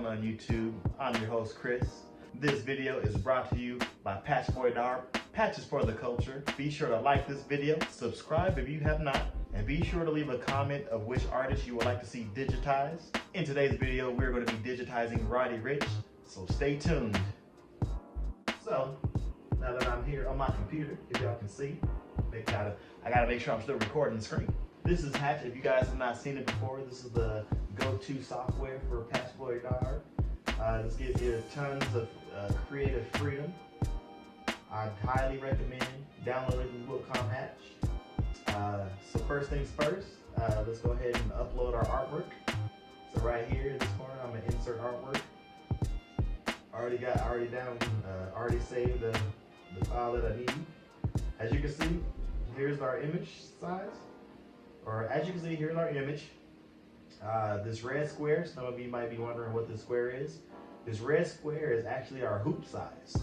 going on YouTube? I'm your host Chris. This video is brought to you by PATCHBOYDARB, Patches for the Culture. Be sure to like this video, subscribe if you have not, and be sure to leave a comment of which artist you would like to see digitized. In today's video, we're going to be digitizing Roddy Rich, so stay tuned. So, now that I'm here on my computer, if y'all can see, I gotta make sure I'm still recording the screen. This is Hatch. If you guys have not seen it before, this is the go-to software for PATCHBOYDARB. This gives you tons of creative freedom. I highly recommend downloading Wilcom Hatch. So first things first, let's go ahead and upload our artwork. So right here in this corner, I'm gonna insert artwork. Already saved the file that I need. As you can see, here's our image size. Or as you can see, here's our image. This red square, some of you might be wondering what this square is. This red square is actually our hoop size.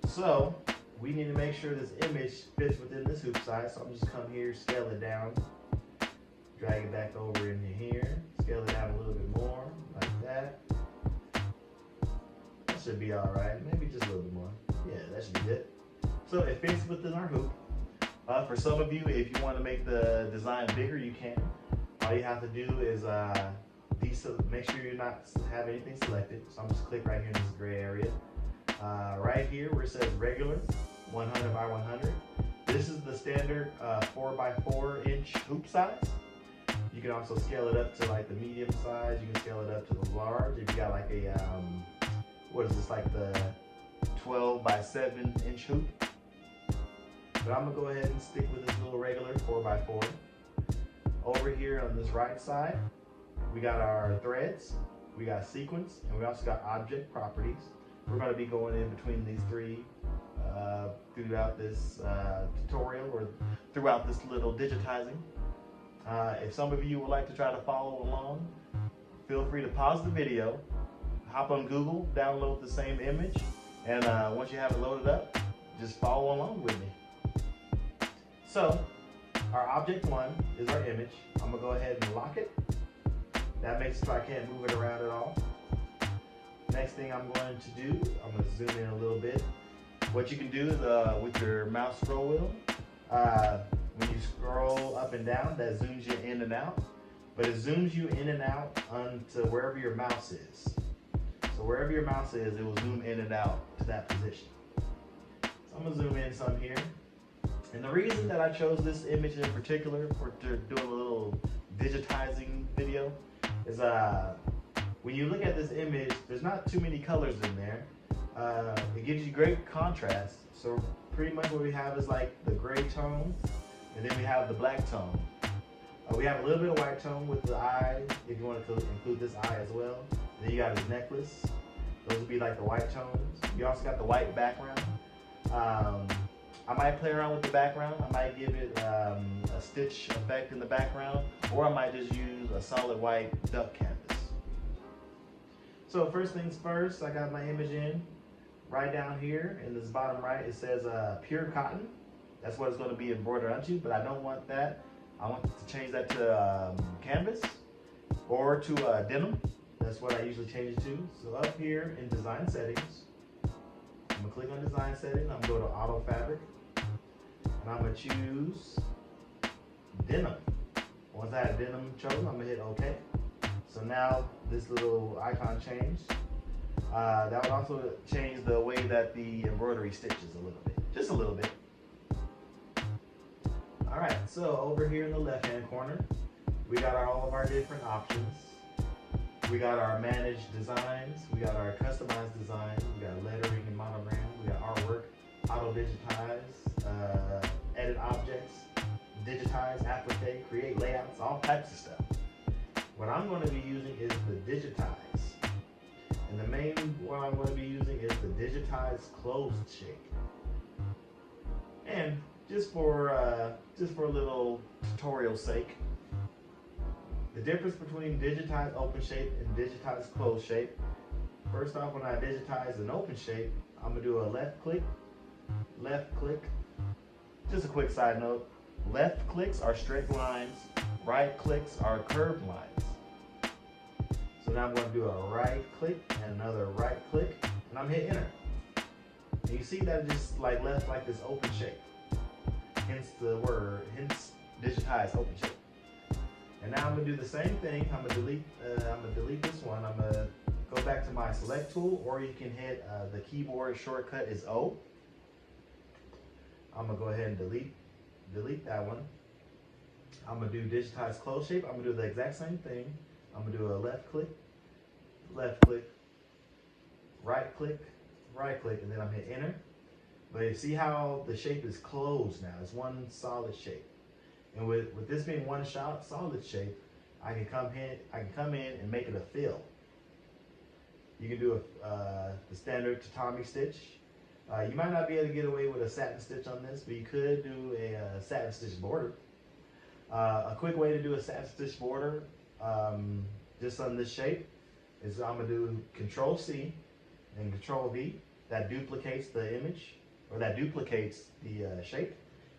So we need to make sure this image fits within this hoop size. So I'm just come here, scale it down, drag it back over into here, scale it down a little bit more, like that. That should be all right, maybe just a little bit more. Yeah, that should be good. So it fits within our hoop. For some of you, if you want to make the design bigger, you can. All you have to do is make sure you're not have anything selected. So I'm just click right here in this gray area. Right here where it says regular, 100 by 100. This is the standard 4 by 4 inch hoop size. You can also scale it up to like the medium size. You can scale it up to the large. If you got like a, what is this, like the 12 by 7 inch hoop. But I'm gonna go ahead and stick with this little regular 4 by 4. Over here on this right side, we got our threads, we got sequence, and we also got object properties. We're gonna be going in between these three throughout this tutorial or throughout this little digitizing. If some of you would like to try to follow along, feel free to pause the video, hop on Google, download the same image, and once you have it loaded up, just follow along with me. So, our object one is our image. I'm gonna go ahead and lock it. That makes it so I can't move it around at all. Next thing I'm going to do, I'm gonna zoom in a little bit. What you can do is with your mouse scroll wheel, when you scroll up and down, that zooms you in and out. But it zooms you in and out onto wherever your mouse is. So wherever your mouse is, it will zoom in and out to that position. So I'm gonna zoom in some here. And the reason that I chose this image in particular to do a little digitizing video is when you look at this image, there's not too many colors in there. It gives you great contrast. So pretty much what we have is like the gray tone, and then we have the black tone. We have a little bit of white tone with the eye, if you want to include this eye as well. Then you got his necklace. Those would be like the white tones. You also got the white background. I might play around with the background. I might give it a stitch effect in the background, or I might just use a solid white duck canvas. So first things first, I got my image in. Right down here in this bottom right, it says pure cotton. That's what it's going to be embroidered onto, but I don't want that. I want to change that to canvas or to denim. That's what I usually change it to. So up here in design settings, I'm gonna click on design settings. I'm gonna go to auto fabric, and I'm gonna choose denim. Once I have denim chosen, I'm gonna hit OK. So now this little icon changed. That would also change the way that the embroidery stitches a little bit, just a little bit. All right, so over here in the left-hand corner, we got all of our different options. We got our managed designs, we got our customized designs, we got lettering and monogram, we got artwork, auto digitize, edit objects, digitize, applique, create layouts, all types of stuff. What I'm going to be using is the digitize. And the main one I'm going to be using is the digitize closed shape. And just for a little tutorial sake, the difference between digitize open shape and digitize closed shape. First off, when I digitize an open shape, I'm gonna do a left click. Just a quick side note, left clicks are straight lines, right clicks are curved lines. So now I'm going to do a right click and another right click, and I'm hitting enter. And you see that it just like left like this open shape. Hence the word, hence digitize open shape. And now I'm gonna do the same thing. I'm gonna delete this one. I'm gonna go back to my select tool, or you can hit the keyboard shortcut is O. I'm gonna go ahead and delete that one. I'm gonna do digitize close shape. I'm gonna do the exact same thing. I'm gonna do a left click, right click, and then I'm hit enter. But you see how the shape is closed now. It's one solid shape. And with this being one solid shape, I can come in and make it a fill. You can do the standard tatami stitch. You might not be able to get away with a satin stitch on this, but you could do a satin stitch border. A quick way to do a satin stitch border, just on this shape, is I'm gonna do Control C and Control V. That duplicates the image, or that duplicates the shape.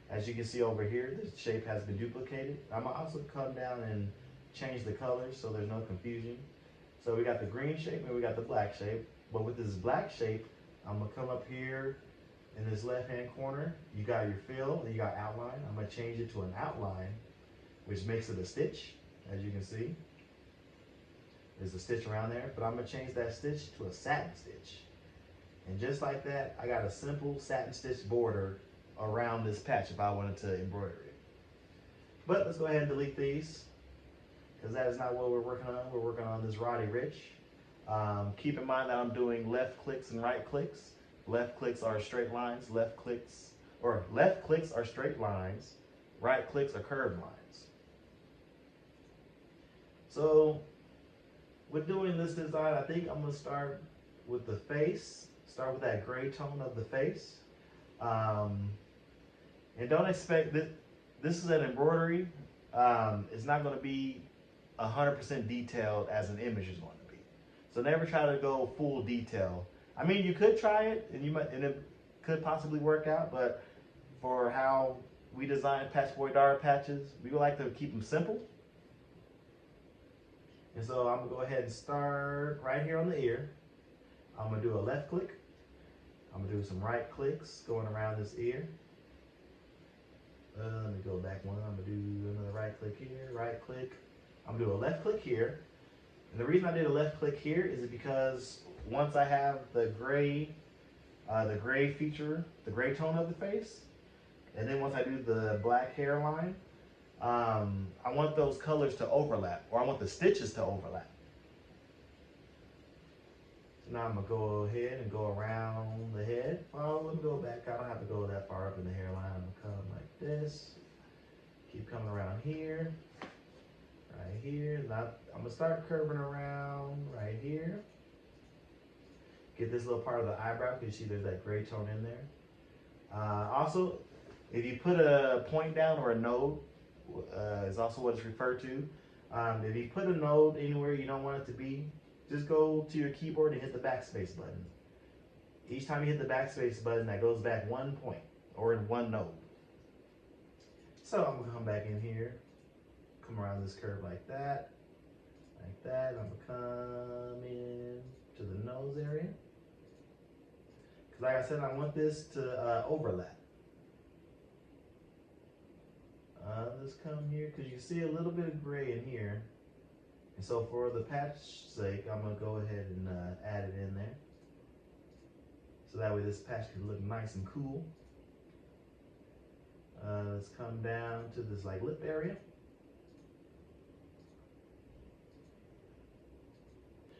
As you can see over here, the shape has been duplicated. I'm gonna also come down and change the colors so there's no confusion. So we got the green shape and we got the black shape. But with this black shape, I'm gonna come up here in this left-hand corner. You got your fill and you got outline. I'm gonna change it to an outline, which makes it a stitch, as you can see. There's a stitch around there, but I'm gonna change that stitch to a satin stitch. And just like that, I got a simple satin stitch border around this patch if I wanted to embroider it. But let's go ahead and delete these, because that is not what we're working on. We're working on this Roddy Rich. Keep in mind that I'm doing left clicks and right clicks. Left clicks are straight lines, left clicks are straight lines, right clicks are curved lines. So with doing this design, I think I'm gonna start with the face, start with that gray tone of the face. And don't expect that this is an embroidery. It's not going to be 100% detailed as an image is going to be. So never try to go full detail. I mean, you could try it, and it could possibly work out. But for how we design PATCHBOYDARB patches, we would like to keep them simple. And so I'm gonna go ahead and start right here on the ear. I'm gonna do a left click. I'm gonna do some right clicks going around this ear. Let me go back one. I'm gonna do another right click here, right click. I'm gonna do a left click here. And the reason I did a left click here is because once I have the gray feature, the gray tone of the face, and then once I do the black hairline, I want those colors to overlap, or I want the stitches to overlap. So now I'm gonna go ahead and go around the head. Oh, let me go back. I don't have to go that far up in the hairline. I'm gonna come like this. Keep coming around here, right here. Now I'm gonna start curving around right here. Get this little part of the eyebrow, because you see there's that gray tone in there. Also, if you put a point down or a node, is also what it's referred to. If you put a node anywhere you don't want it to be, just go to your keyboard and hit the backspace button. Each time you hit the backspace button, that goes back 1 point, or in one node. So I'm gonna come back in here, come around this curve like that. I'm gonna come in to the nose area. Because like I said, I want this to overlap. Let's come here, because you see a little bit of gray in here. And so for the patch sake, I'm gonna go ahead and add it in there. So that way this patch can look nice and cool. Let's come down to this like lip area.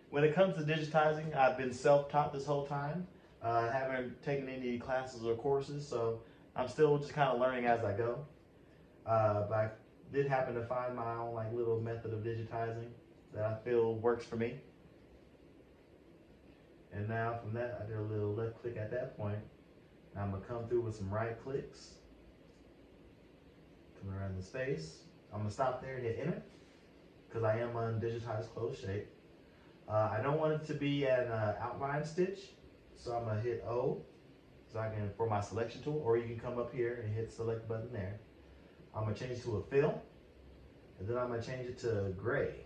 When it comes to digitizing, I've been self-taught this whole time. Haven't taken any classes or courses, so I'm still just kind of learning as I go. But I did happen to find my own like little method of digitizing that I feel works for me. And now from that, I did a little left click at that point. Now I'm gonna come through with some right clicks. Come around this face. I'm gonna stop there and hit enter, because I am on digitized closed shape. I don't want it to be an outline stitch, so I'm gonna hit O, so I can, for my selection tool, or you can come up here and hit select button there. I'm gonna change it to a fill, and then I'm gonna change it to gray.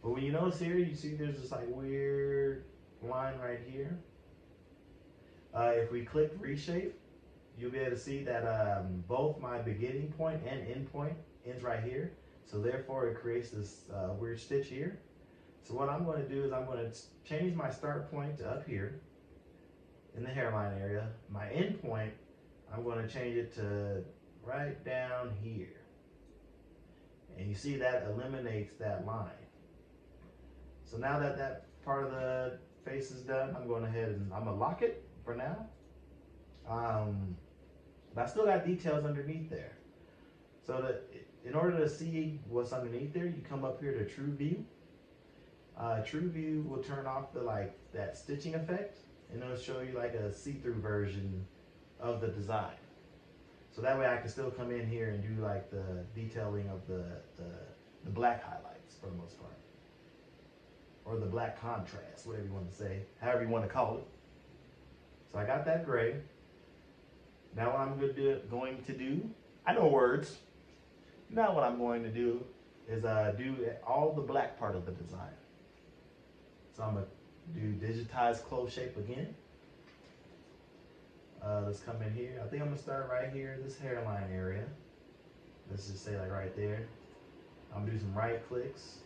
But when you notice here, you see there's this like weird line right here. If we click reshape, you'll be able to see that both my beginning point and end point ends right here. So therefore it creates this weird stitch here. So what I'm going to do is I'm going to change my start point to up here in the hairline area. My end point, I'm going to change it to right down here. And you see that eliminates that line. So now that that part of the face is done, I'm going ahead and I'm going to lock it for now. But I still got details underneath there. So that in order to see what's underneath there, you come up here to True View. True View will turn off the that stitching effect, and it'll show you like a see-through version of the design. So that way I can still come in here and do like the detailing of the black highlights for the most part. Or the black contrast, whatever you want to say, however you want to call it. So I got that gray. Now what I'm going to do, I know words. Now what I'm going to do is do all the black part of the design. So I'm going to do digitize close shape again. Let's come in here. I think I'm going to start right here, this hairline area. Let's just say like right there. I'm going to do some right clicks.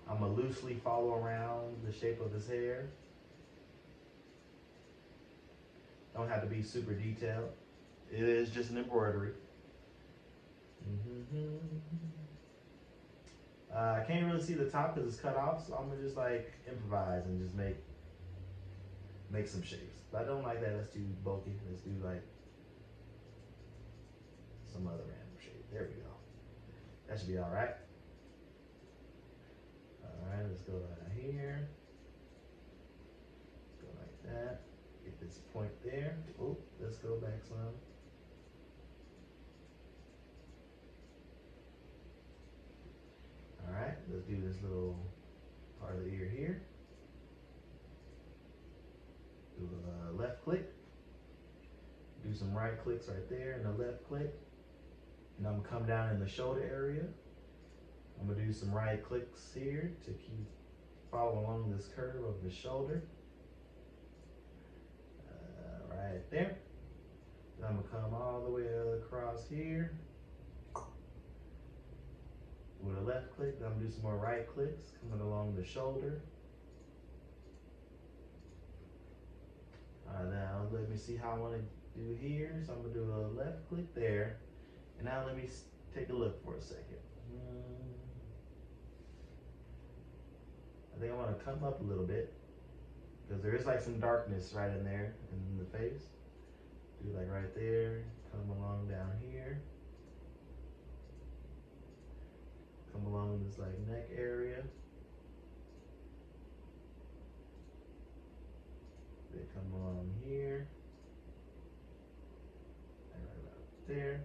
I'm going to loosely follow around the shape of his hair. Don't have to be super detailed. It is just an embroidery. I can't really see the top because it's cut off, so I'm gonna just like improvise and just make some shapes. But I don't like that. Let's do bulky. Let's do like some other random shape. There we go. That should be all right. All right, let's go right here. Go like that. Get this point there. Oh, let's go back some. All right, let's do this little part of the ear here. Do a left click. Do some right clicks right there and a left click. And I'm gonna come down in the shoulder area. I'm gonna do some right clicks here to keep following along this curve of the shoulder. Right there. Then I'm gonna come all the way across here with a left click. Then I'm gonna do some more right clicks coming along the shoulder. Now let me see how I want to do here. So I'm gonna do a left click there, and now let me take a look for a second. I think I want to come up a little bit because there is like some darkness right in there in the face. Do like right there, come along down here. Come along this like neck area. Then come along here. And right about there.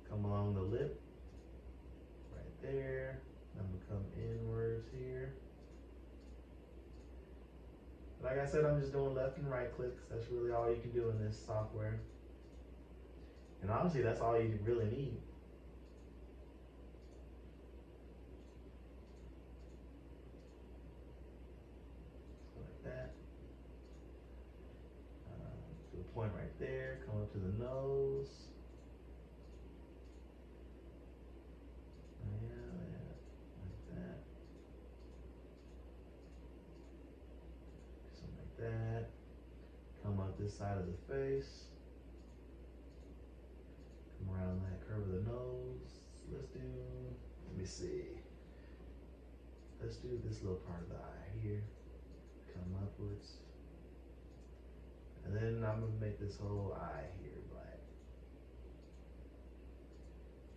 Come along the lip. Right there. I'm gonna come inwards here. Like I said, I'm just doing left and right clicks. That's really all you can do in this software. And honestly, that's all you really need. So like that. Do a point right there, come up to the nose. Yeah, like that. Something like that. Come up this side of the face. Come around that curve of the nose. Let's do, let me see. Let's do this little part of the eye here. Come upwards. And then I'm gonna make this whole eye here black.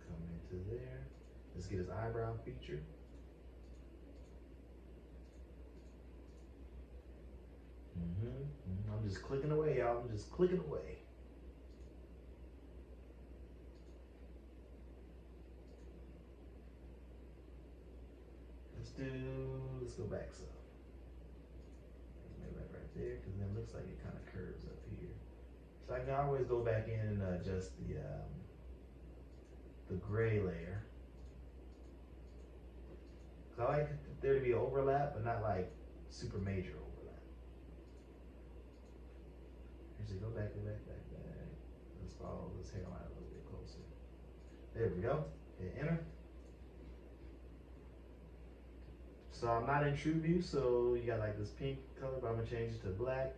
Come into there. Let's get his eyebrow feature. I'm just clicking away, y'all. I'm just clicking away. Let's go back some. Maybe like right there, because then it looks like it kind of curves up here. So I can always go back in and adjust the gray layer. So I like there to be overlap, but not like super major overlap. Actually, go back. Let's follow this hairline a little bit closer. There we go. Hit enter. So I'm not in true view, so you got like this pink color, but I'm gonna change it to black.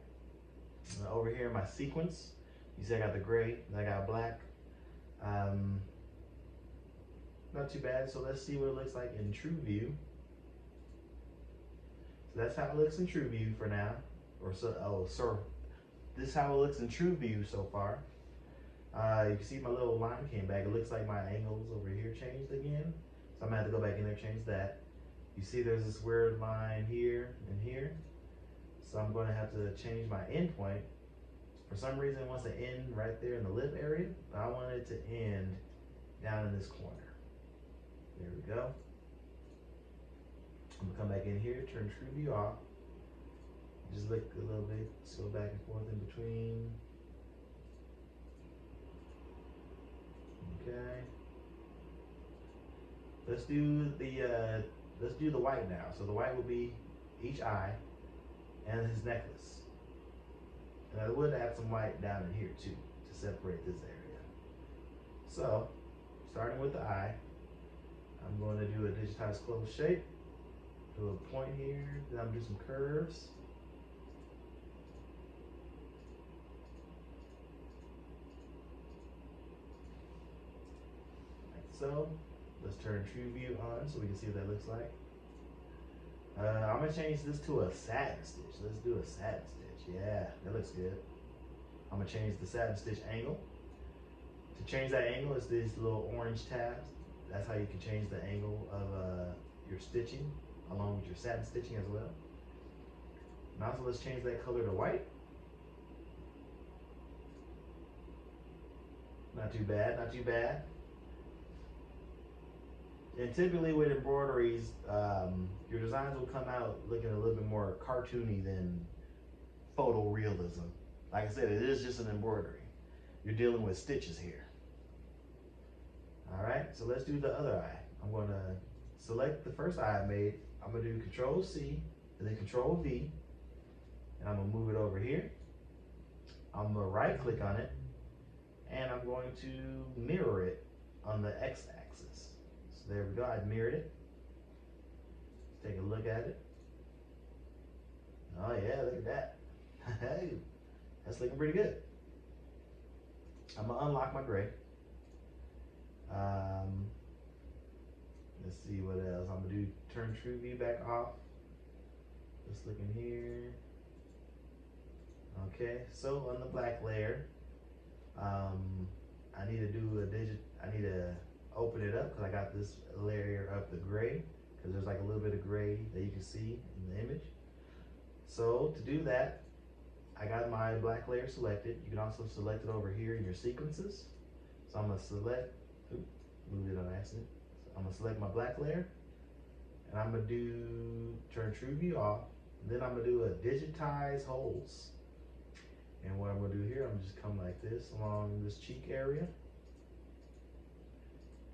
Over here in my sequence, you see I got the gray, and I got black. Not too bad. So let's see what it looks like in true view. So that's how it looks in true view for now. This is how it looks in true view so far. You can see my little line came back. It looks like my angles over here changed again. So I'm gonna have to go back in there and change that. You see there's this weird line here and here. So I'm gonna have to change my end point. For some reason it wants to end right there in the lip area, but I want it to end down in this corner. There we go. I'm gonna come back in here, turn true view off. Just look a little bit, just go back and forth in between. Okay. Let's do the white now. So the white will be each eye and his necklace. And I would add some white down in here too to separate this area. So, starting with the eye, I'm going to do a digitized closed shape. Do a point here, then I'm gonna do some curves. Like so. Let's turn true view on so we can see what that looks like. I'm gonna change this to a satin stitch. Let's do a satin stitch. Yeah, that looks good. I'm gonna change the satin stitch angle. To change that angle, it's these little orange tabs. That's how you can change the angle of your stitching along with your satin stitching as well. And also let's change that color to white. Not too bad, not too bad. And typically with embroideries, your designs will come out looking a little bit more cartoony than photorealism. Like I said, it is just an embroidery. You're dealing with stitches here. All right, so let's do the other eye. I'm gonna select the first eye I made. I'm gonna do Control C and then Control V, and I'm gonna move it over here. I'm gonna right click on it, and I'm going to mirror it on the X axis. So there we go, I mirrored it. Let's take a look at it. Oh yeah, look at that. Hey, that's looking pretty good. I'm gonna unlock my gray. Let's see what else. I'm gonna do turn true view back off. Let's look in here. Okay, so on the black layer, I need to do I need to open it up because I got this layer of the gray, because there's like a little bit of gray that you can see in the image. So to do that, I got my black layer selected. You can also select it over here in your sequences. So I'm gonna select, moved it on accident. So I'm gonna select my black layer, and I'm gonna do turn true view off. And then I'm gonna do a digitize holes. And what I'm gonna do here, I'm just come like this along this cheek area.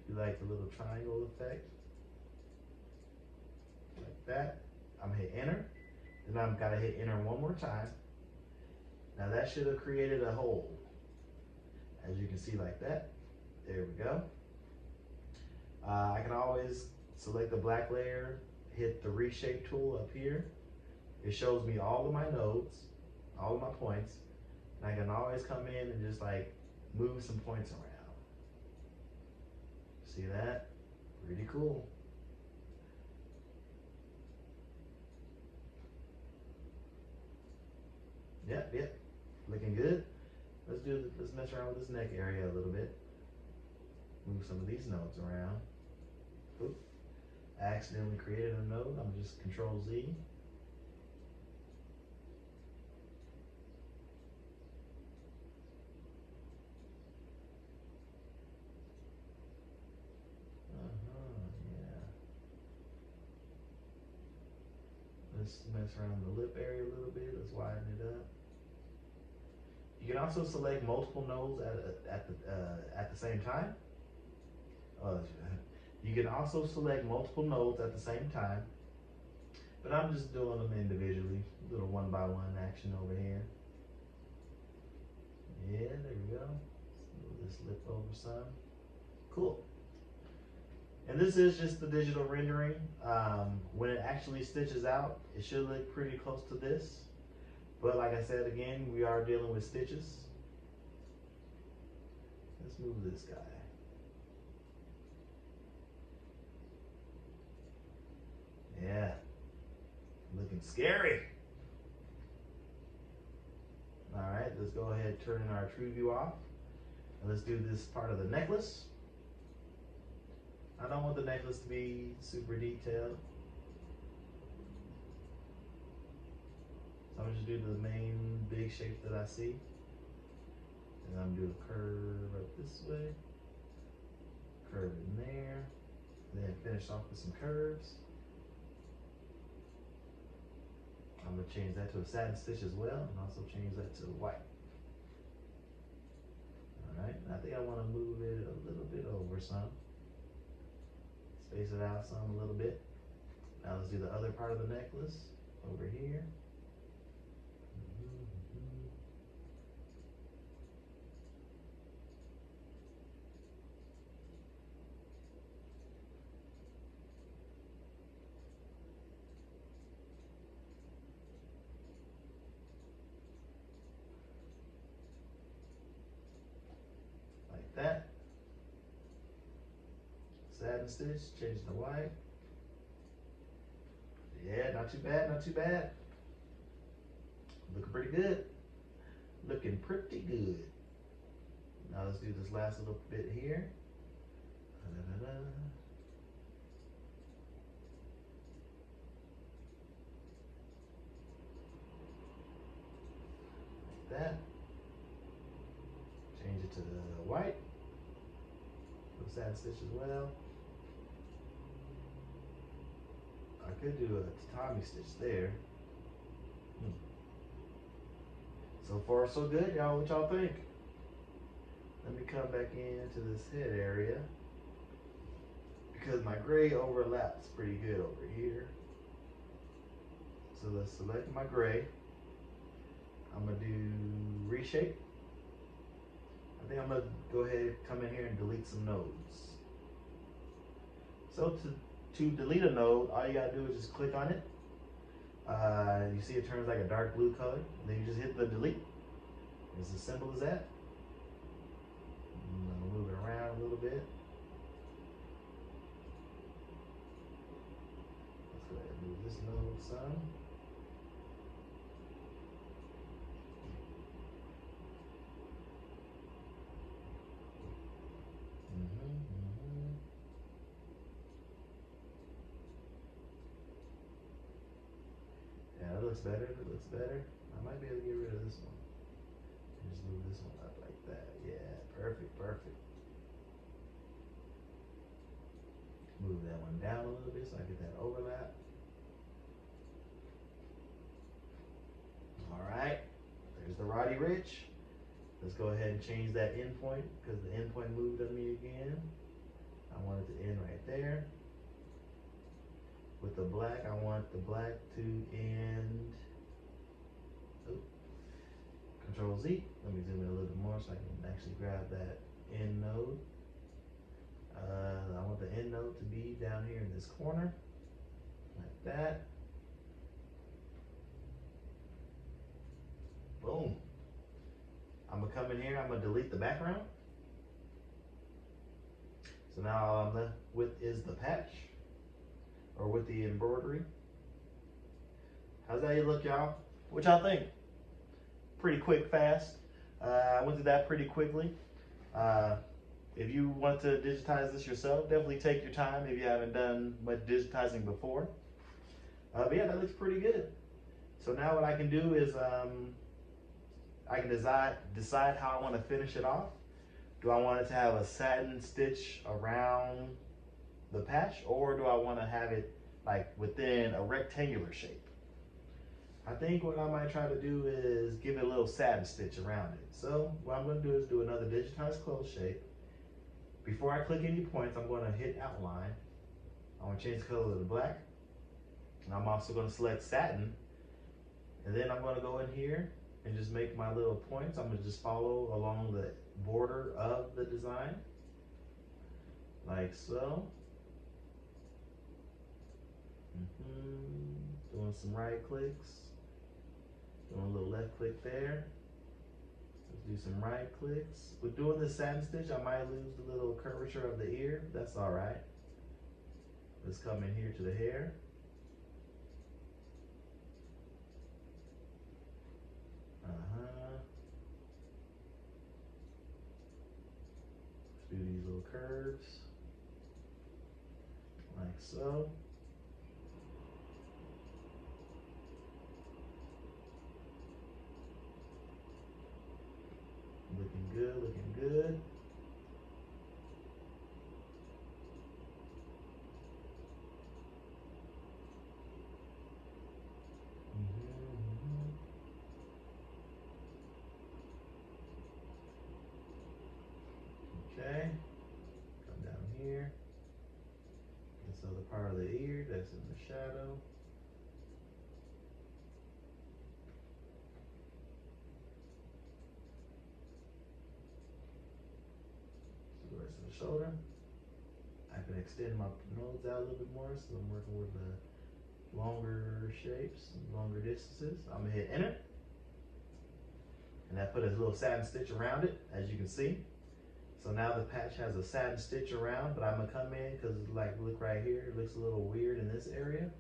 If you like the little triangle effect, like that. I'm gonna hit enter. Then I'm gotta hit enter one more time. Now that should have created a hole. As you can see like that. There we go. I can always select the black layer, hit the reshape tool up here. It shows me all of my nodes, all of my points. And I can always come in and just like move some points around. See that? Pretty cool. Yep, looking good. Let's mess around with this neck area a little bit. Move some of these nodes around. Oop. I accidentally created a node. I'm just Control Z. Yeah. Let's mess around the lip area a little bit. Let's widen it up. You can also select multiple nodes at the same time. You can also select multiple nodes at the same time. But I'm just doing them individually, little one by one action over here. Yeah, there we go. Move this lip over some. Cool. And this is just the digital rendering. When it actually stitches out, it should look pretty close to this. But like I said again, we are dealing with stitches. Let's move this guy. Yeah, looking scary. All right, let's go ahead and turn our true view off. And let's do this part of the necklace. I don't want the necklace to be super detailed. So I'm just do the main big shapes that I see. And I'm gonna do a curve right this way. Curve in there. And then finish off with some curves. I'm gonna change that to a satin stitch as well, and also change that to white. All right, I think I want to move it a little bit over some. Space it out some a little bit. Now let's do the other part of the necklace over here. Like that. Satin stitch, change to white. Yeah, not too bad, not too bad. Looking pretty good. Looking pretty good. Now let's do this last little bit here. Da-da-da-da. Like that. Change it to white. Put a satin stitch as well. I could do a tatami stitch there. So far so good, y'all. What y'all think? Let me come back into this head area because my gray overlaps pretty good over here. So let's select my gray. I'm gonna do reshape. I think I'm gonna go ahead, come in here and delete some nodes. So to delete a node, all you gotta do is just click on it. You see it turns like a dark blue color, and then you just hit the delete. It's as simple as that. I'm gonna move it around a little bit. Let's go ahead and move this node some. Yeah, that looks better. That looks better. I might be able to get rid of this one. Just move this one up like that. Yeah, perfect, perfect. Move that one down a little bit so I get that overlap. All right, there's the Roddy Rich. Let's go ahead and change that endpoint because the endpoint moved on me again. I want it to end right there. With the black, I want the black to end. Oh. Control Z. Let me zoom in a little bit more so I can actually grab that end node. I want the end node to be down here in this corner, like that. Boom. I'm gonna come in here, I'm gonna delete the background. So now all I'm left with is the patch, or with the embroidery. How's that look, y'all? What y'all think? Pretty quick, fast. I went through that pretty quickly. If you want to digitize this yourself, definitely take your time if you haven't done much digitizing before. But yeah, that looks pretty good. So now what I can do is I can decide how I want to finish it off. Do I want it to have a satin stitch around the patch, or do I want to have it like within a rectangular shape? I think what I might try to do is give it a little satin stitch around it. So what I'm going to do is do another digitized close shape. Before I click any points, I'm going to hit outline. I want to change the color to the black. And I'm also going to select satin. And then I'm going to go in here and just make my little points. I'm going to just follow along the border of the design, like so. Doing some right clicks, doing a little left click there. Let's do some right clicks. With doing the satin stitch, I might lose the little curvature of the ear. That's all right. Let's come in here to the hair. Let's do these little curves, like so. Looking good, looking good. Okay, come down here. This other part of the ear that's in the shadow. The rest of the shoulder. I can extend my nose out a little bit more, so I'm working with the longer shapes, longer distances. I'm gonna hit enter. And that put a little satin stitch around it, as you can see. So now the patch has a satin stitch around, but I'm gonna come in because like look right here, it looks a little weird in this area.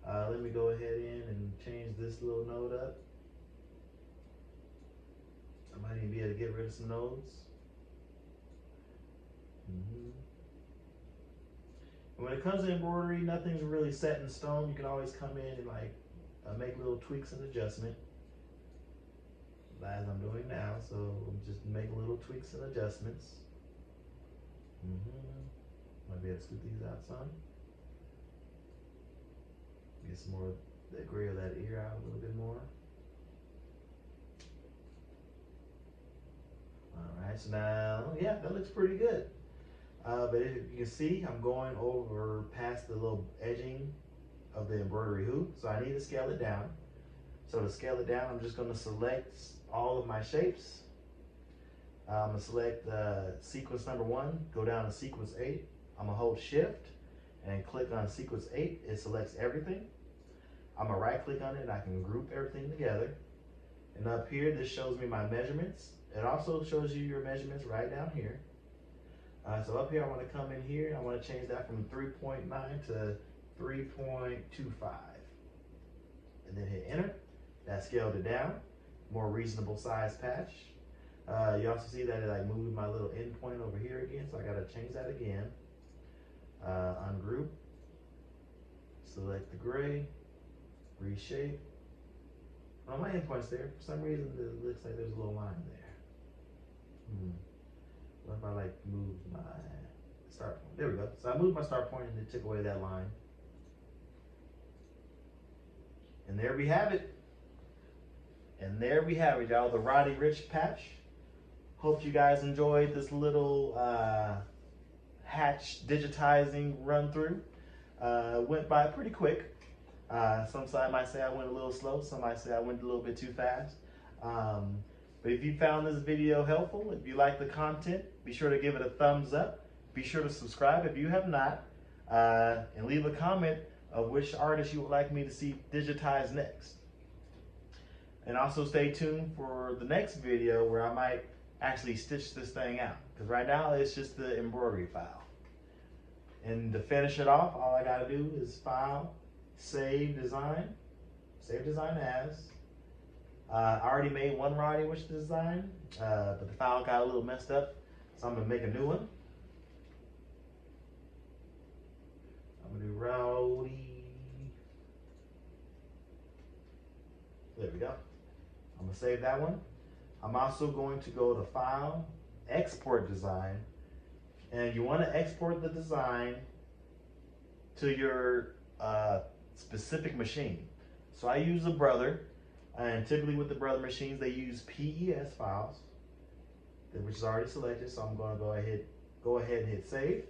Let me go ahead in and change this little node up. I might even be able to get rid of some nodes. And when it comes to embroidery, nothing's really set in stone. You can always come in and like make little tweaks and adjustment, as I'm doing now. So I'm just making little tweaks and adjustments. Might be able to scoot these out some. Get some more of the gray of that ear out a little bit more. All right, so now, yeah, that looks pretty good. But as you can see, I'm going over past the little edging of the embroidery hoop, so I need to scale it down. So to scale it down, I'm just going to select all of my shapes. I'm going to select sequence number 1, go down to sequence 8. I'm going to hold shift and click on sequence 8. It selects everything. I'm going to right click on it and I can group everything together. And up here, this shows me my measurements. It also shows you your measurements right down here. So up here, I want to come in here. I want to change that from 3.9 to 3.25. And then hit enter. That scaled it down. More reasonable size patch. You also see that it like moved my little end point over here again. So I got to change that again. Ungroup. Select the gray. Reshape. Well, my endpoint's there. For some reason, it looks like there's a little line there. What if I like move my start point? There we go. So I moved my start point and it took away that line. And there we have it. And there we have it, y'all. The Roddy Rich patch. Hope you guys enjoyed this little hatch digitizing run through. Went by pretty quick. Some might say I went a little slow. Some might say I went a little bit too fast. But if you found this video helpful, if you like the content, be sure to give it a thumbs up. Be sure to subscribe if you have not. And leave a comment of which artist you would like me to see digitize next. And also stay tuned for the next video where I might actually stitch this thing out. Because right now it's just the embroidery file. And to finish it off, all I gotta do is file, save design as. I already made one Roddy Rich design, but the file got a little messed up, so I'm gonna make a new one. I'm gonna do Roddy. There we go. I'm gonna save that one. I'm also going to go to File, Export Design, and you want to export the design to your specific machine. So I use a Brother. And typically with the Brother machines, they use PES files, which is already selected. So I'm going to go ahead and hit save.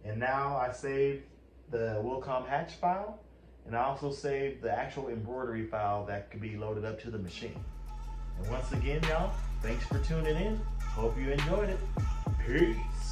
And now I saved the Wilcom Hatch file. And I also saved the actual embroidery file that could be loaded up to the machine. And once again, y'all, thanks for tuning in. Hope you enjoyed it. Peace.